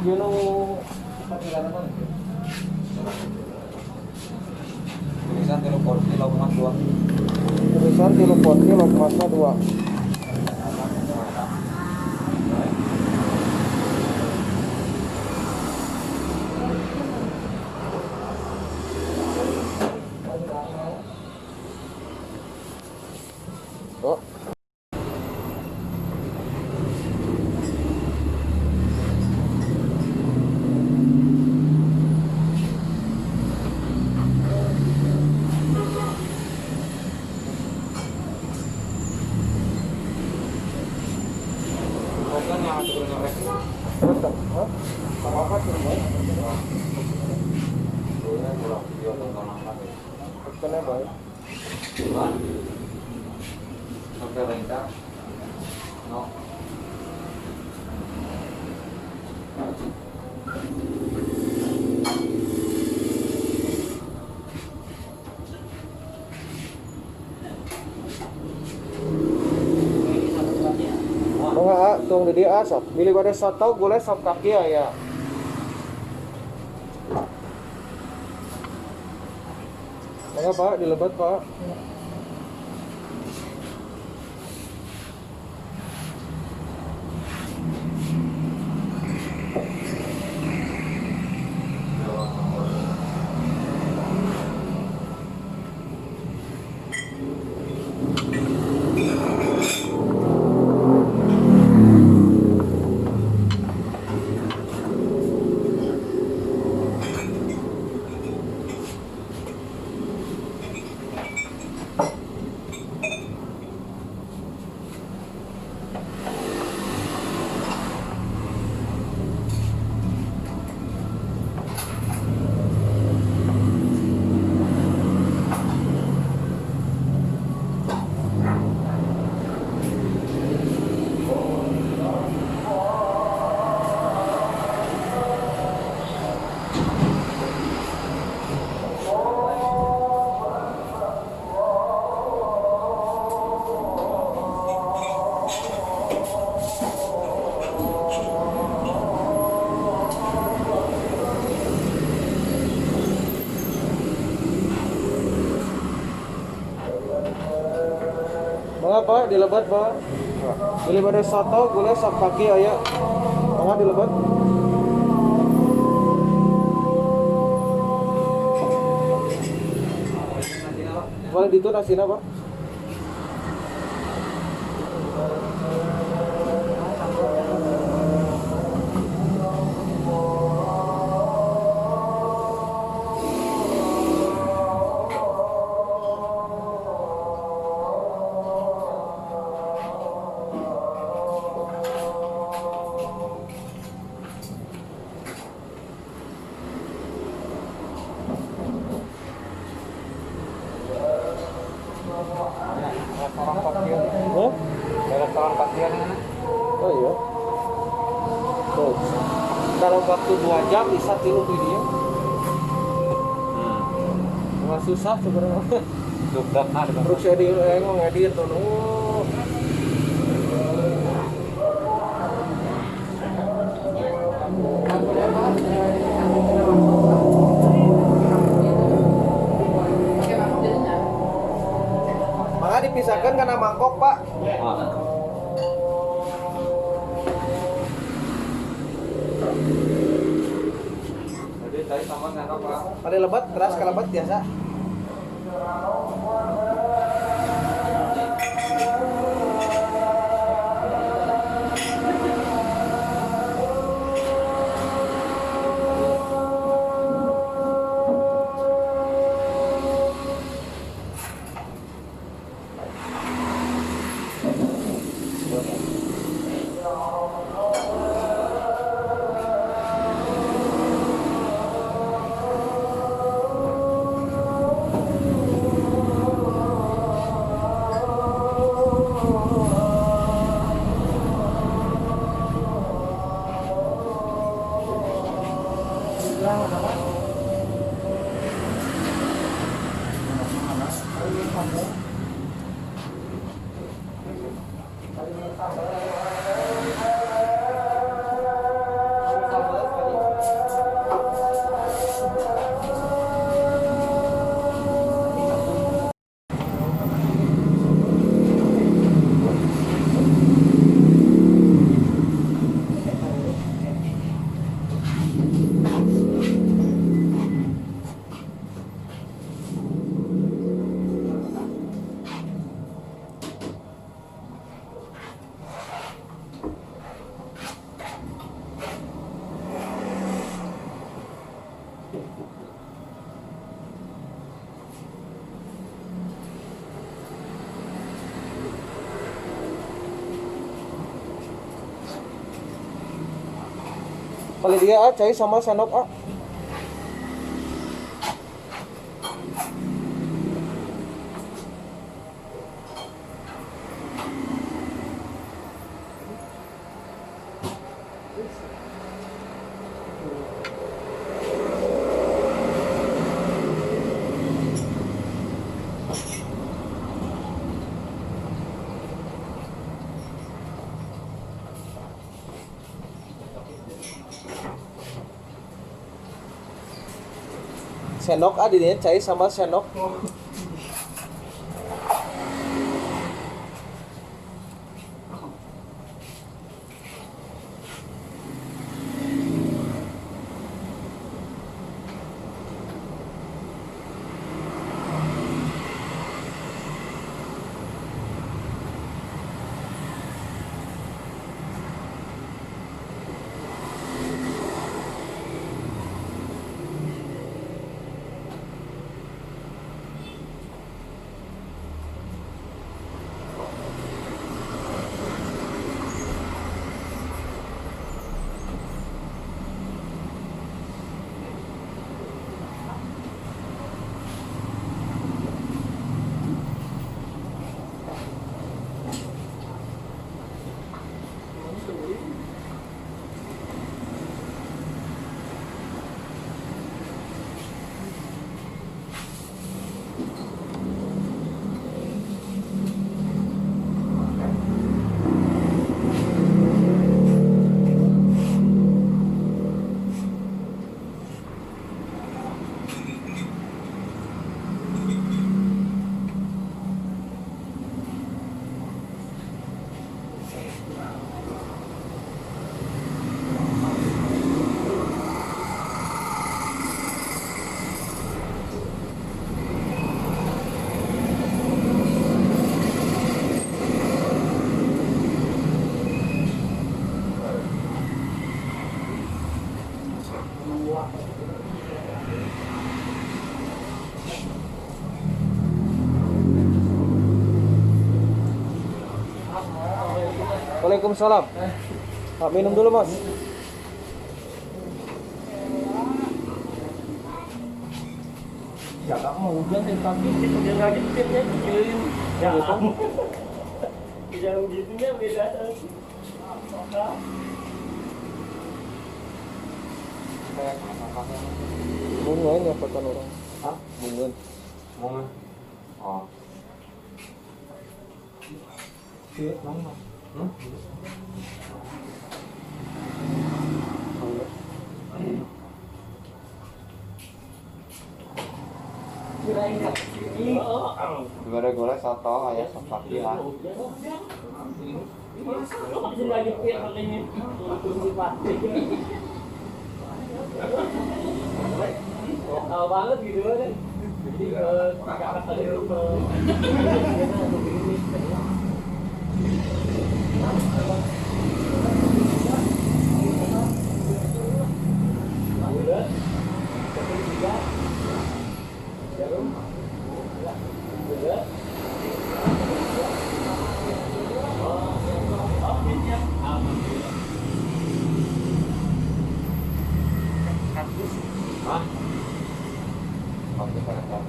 Yun tulisan 3,000,2. Tulisan 3,000,2. Oh. Betul. Hah? Apa sih, Mbak? Kenapa, Mbak? Sampai lengkap. No. Mga tong di dia sok. Bili pada soto gulai sop kaki ya. Mga Pak, dilebat Pak. Mga Pak, dilebat Pak. Bili pada soto gulai sop kaki aya. Mga dilebat. Boleh ditu nasina Pak. Restoran pasir. Oh, Restoran pasir. oh iya. Tuh. Dalam waktu 2 jam bisa 3 video. Nggak susah sebenarnya. Dukdak nah dengan Terus saya ngedit tuh. Oh. Maka dipisahkan karena mangkok Pak. Jadi tadi sama nggak apa? Pada lebat, keras ke lebat biasa. Kali dia cai sama sendok Sendok adanya cai sama sendok. Waalaikumsalam. Pak, minum dulu, Mas. Ya tak mau hujan tapi dia lagi tipnya kecilin. Ya jangan gitunya beda. Bunga ini apa kan orang? Hah? Bunga. Bunga. Oh. Iya, mana? Gimana gulai soto ayam seperti lah. Lokal banget gitu kan. Jadi kakak tadi Oke, pada saat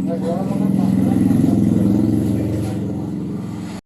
Nah, jualan